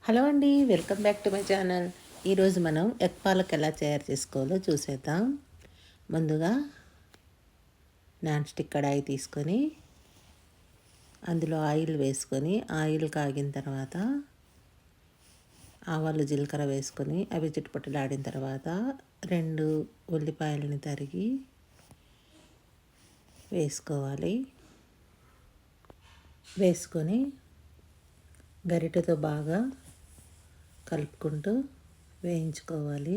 Hello అండి, welcome back to my channel. ఈరోజు మనం ఎగ్ పాలక్ ఎలా తయారు చేసుకోవాలో చూసేద్దాం. ముందుగా నాన్ స్టిక్ కడాయి తీసుకొని అందులో ఆయిల్ వేసుకొని ఆయిల్ కాగిన తర్వాత ఆవాలు జీలకర్ర వేసుకొని అవి చిటపటలాడిన తర్వాత 2 ఉల్లిపాయలని తరిగి వేసుకొని గరిటెతో బాగా కలుపుకుంటూ వేయించుకోవాలి.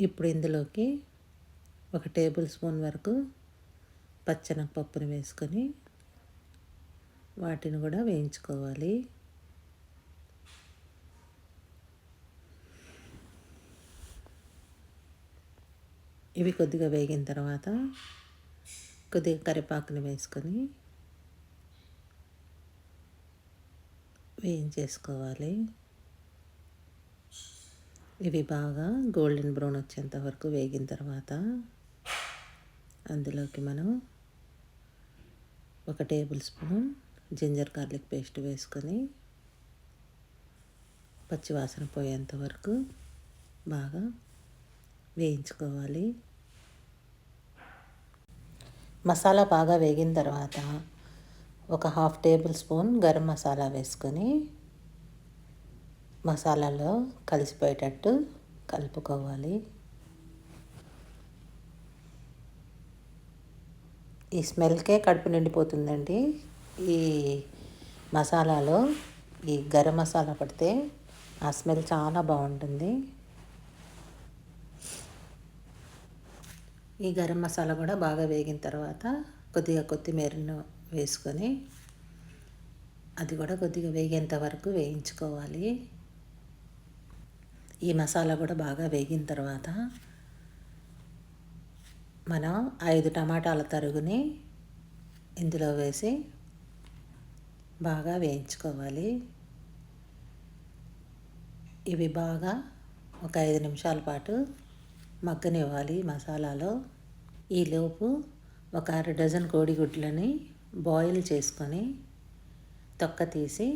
ఇప్పుడు ఇందులోకి 1 టేబుల్ స్పూన్ వరకు పచ్చెనగపప్పుని వేసుకొని వాటిని కూడా వేయించుకోవాలి. ఇవి కొద్దిగా వేగిన తర్వాత కొద్దిగా కరివేపాకుని వేసుకొని వేయించేసుకోవాలి. ఇవి బాగా గోల్డెన్ బ్రౌన్ వచ్చేంత వరకు వేగిన తర్వాత అందులోకి మనం 1 tablespoon ginger garlic paste వేసుకొని పచ్చివాసన పోయేంత వరకు బాగా వేయించుకోవాలి. మసాలా బాగా వేగిన తర్వాత 1/2 టేబుల్ స్పూన్ గరం మసాలా వేసుకొని మసాలాలో కలిసిపోయేటట్టు కలుపుకోవాలి. ఈ స్మెల్కే కడుపు నిండిపోతుందండి. ఈ మసాలాలో ఈ గరం మసాలా పడితే ఆ స్మెల్ చాలా బాగుంటుంది. ఈ గరం మసాలా కూడా బాగా వేగిన తర్వాత కొద్దిగా కొత్తిమీరను వేసుకొని అది కూడా కొద్దిగా వేగేంత వరకు వేయించుకోవాలి. ఈ మసాలా కూడా బాగా వేగిన తర్వాత మనం 5 టమాటాల తరుగుని ఇందులో వేసి బాగా వేయించుకోవాలి. ఇవి బాగా ఒక 5 నిమిషాల పాటు మగ్గనివ్వాలి మసాలాలో. ఈలోపు ఒక 1/2 డజన్ కోడిగుడ్లని బాయిల్ చేసుకొని తొక్క తీసి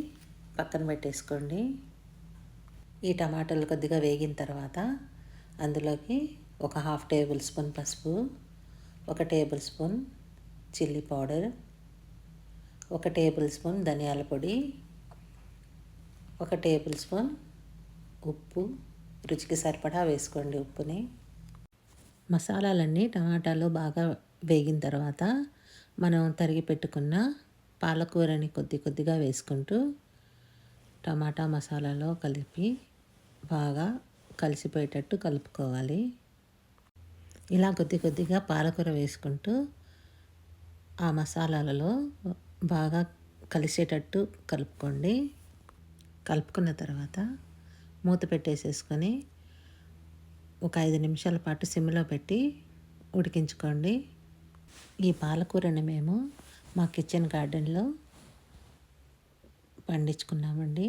పక్కన పెట్టేసుకోండి. ఈ టమాటాలు కొద్దిగా వేగిన తర్వాత అందులోకి 1/2 టేబుల్ స్పూన్ పసుపు, 1 table spoon chilli powder, 1 table spoon ధనియాల పొడి, 1 టేబుల్ స్పూన్ ఉప్పు, రుచికి సరిపడా వేసుకోండి ఉప్పుని. మసాలాలన్నీ టమాటాలు బాగా వేగిన తర్వాత మనం తరిగి పెట్టుకున్న పాలకూరని కొద్దిగా వేసుకుంటూ టమాటా మసాలాలో కలిపి బాగా కలిసిపోయేటట్టు కలుపుకోవాలి. ఇలా కొద్దిగా పాలకూర వేసుకుంటూ ఆ మసాలాలలో బాగా కలిసేటట్టు కలుపుకోండి. కలుపుకున్న తర్వాత మూత పెట్టేసేసుకొని ఒక 5 నిమిషాల పాటు సిమ్లో పెట్టి ఉడికించుకోండి. ఈ పాలకూరని మేము మా కిచెన్ గార్డెన్లో పండించుకున్నామండి.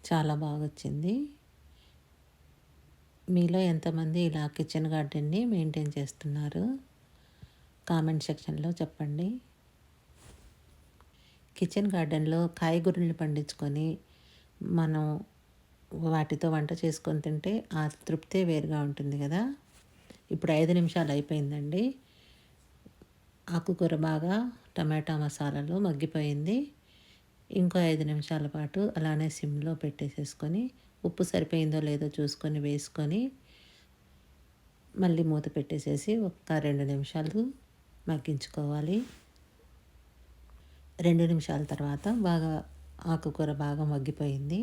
చాలా బాగా వచ్చింది. మీలో ఎంతమంది ఇలా కిచెన్ గార్డెన్ని మెయింటైన్ చేస్తున్నారు కామెంట్ సెక్షన్లో చెప్పండి. కిచెన్ గార్డెన్లో కాయగూరల్ని పండించుకొని మనం వాటితో వంట చేసుకొని తింటే ఆ తృప్తే వేరుగా ఉంటుంది కదా. ఇప్పుడు 5 నిమిషాలు అయిపోయిందండి. ఆకుకూర బాగా టమాటా మసాలాలో మగ్గిపోయింది. ఇంకో 5 నిమిషాల పాటు అలానే సిమ్లో పెట్టేసేసుకొని ఉప్పు సరిపోయిందో లేదో చూసుకొని వేసుకొని మళ్ళీ మూత పెట్టేసేసి ఒక 2 నిమిషాలు మగ్గించుకోవాలి. 2 నిమిషాల తర్వాత బాగా ఆకుకూర బాగా మగ్గిపోయింది.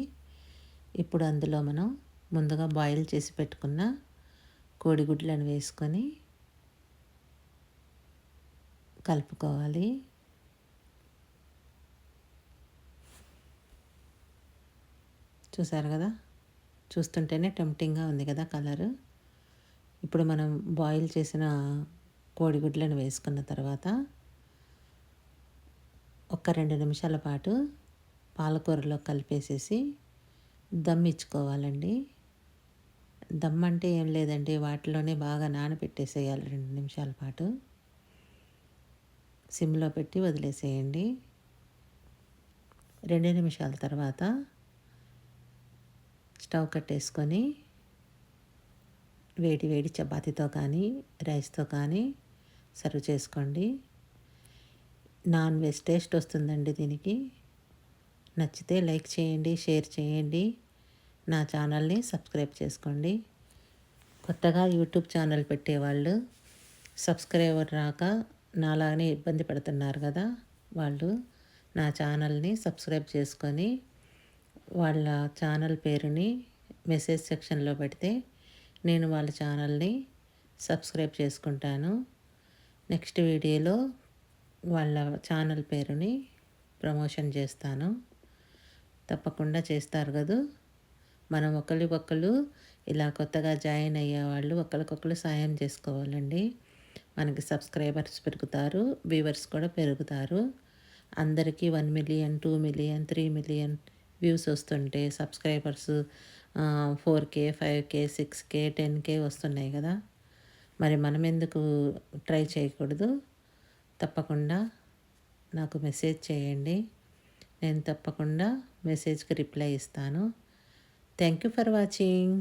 ఇప్పుడు అందులో మనం ముందుగా బాయిల్ చేసి పెట్టుకున్న కోడిగుడ్లను వేసుకొని కలుపుకోవాలి. చూసారు కదా, చూస్తుంటేనే టెంప్టింగ్గా ఉంది కదా కలరు. ఇప్పుడు మనం బాయిల్ చేసిన కోడిగుడ్లను వేసుకున్న తర్వాత ఒక 2 నిమిషాల పాటు పాలకూరలో కలిపేసేసి దమ్ ఇచ్చుకోవాలండి. దమ్ అంటే ఏం లేదండి, వాటిలోనే బాగా నానబెట్టేసేయాలి 2 నిమిషాల పాటు. సిమ్లో పెట్టి వదిలేసేయండి. 2 నిమిషాల తర్వాత స్టవ్ కట్టేసుకొని వేడి వేడి చపాతీతో కానీ రైస్తో కానీ సర్వ్ చేసుకోండి. నాన్ వెజ్ టేస్ట్ వస్తుందండి దీనికి. నచ్చితే లైక్ చేయండి, షేర్ చేయండి. నా ఛానల్ని సబ్స్క్రైబ్ చేసుకోండి. కొత్తగా యూట్యూబ్ ఛానల్ పెట్టేవాళ్ళు సబ్స్క్రైబర్ రాక నాలాగానే ఇబ్బంది పడుతున్నారు కదా, వాళ్ళు నా ఛానల్ని సబ్స్క్రైబ్ చేసుకొని వాళ్ళ ఛానల్ పేరుని మెసేజ్ సెక్షన్లో పెడితే నేను వాళ్ళ ఛానల్ని సబ్స్క్రైబ్ చేసుకుంటాను. నెక్స్ట్ వీడియోలో వాళ్ళ ఛానల్ పేరుని ప్రమోషన్ చేస్తాను. తప్పకుండా చేస్తారు కదూ. మనం ఒకళ్ళు ఇలా కొత్తగా జాయిన్ అయ్యేవాళ్ళు ఒకరికొకరు సాయం చేసుకోవాలండి. మనకి సబ్స్క్రైబర్స్ పెరుగుతారు, వ్యూవర్స్ కూడా పెరుగుతారు. అందరికీ 1 మిలియన్, 2 మిలియన్, 3 మిలియన్ వ్యూస్ వస్తుంటే subscribers 4K, 5K, 6K, 10K వస్తున్నాయి కదా. మరి మనం ఎందుకు ట్రై చేయకూడదు? తప్పకుండా నాకు మెసేజ్ చేయండి. నేను తప్పకుండా మెసేజ్కి రిప్లై ఇస్తాను. Thank you for watching.